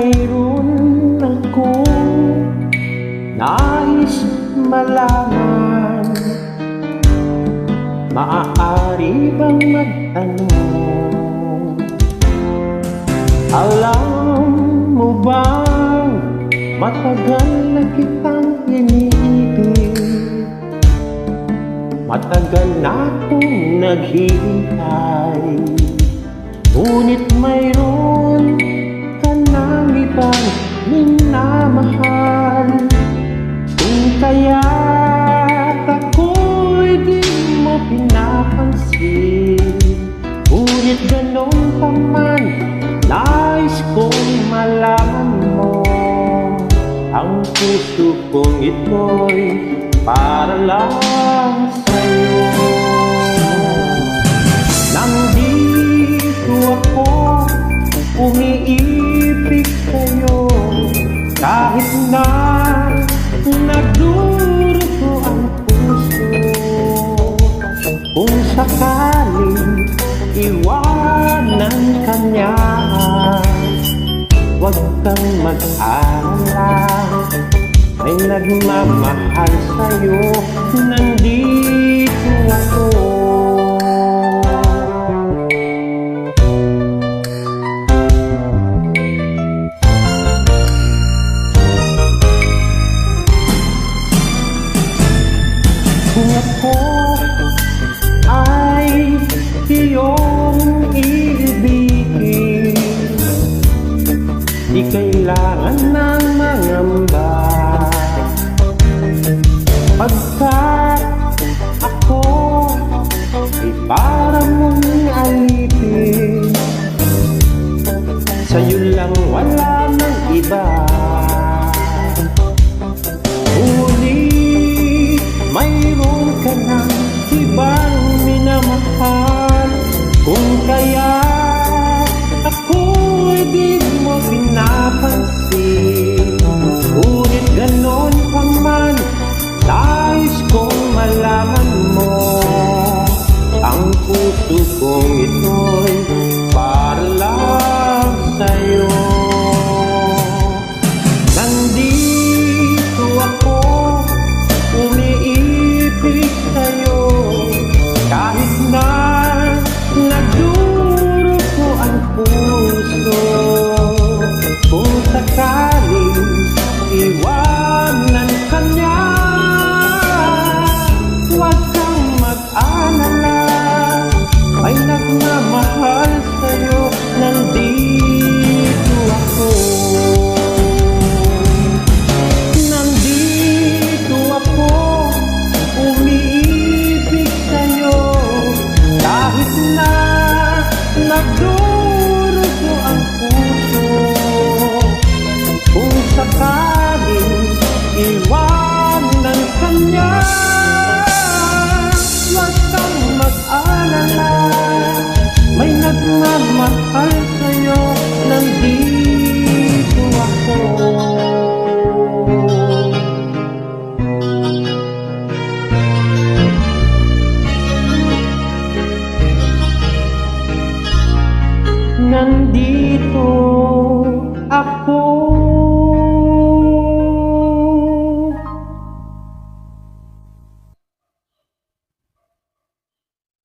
mayroon akong nais malaman. Maaari bang magtanong? Alam mo bang matagal na kitang iniibig? Matagal na akong naghihintay, ngunit mayroon ka ng ibang minamahal. Kung kaya't ako'y di mo pinapansin, ngunit ganon pa man, nais kong malaman mo, ang puso kong ito'y para lang sa'yo. Nandito ako, umiibig sa'yo, kahit na nagdurugo ang puso. Kung sakaling iwanan ka niya, huwag kang mag-alala, may nagmamahal sa'yo, nandito ako. Kung ako ay iyong iibigin, di kailangan ng mangamba, pagkat ako ay para mong alipin. Sa'yo lang wala ng iba, ngunit mayroon ka ng ibang minamahal. Kung kaya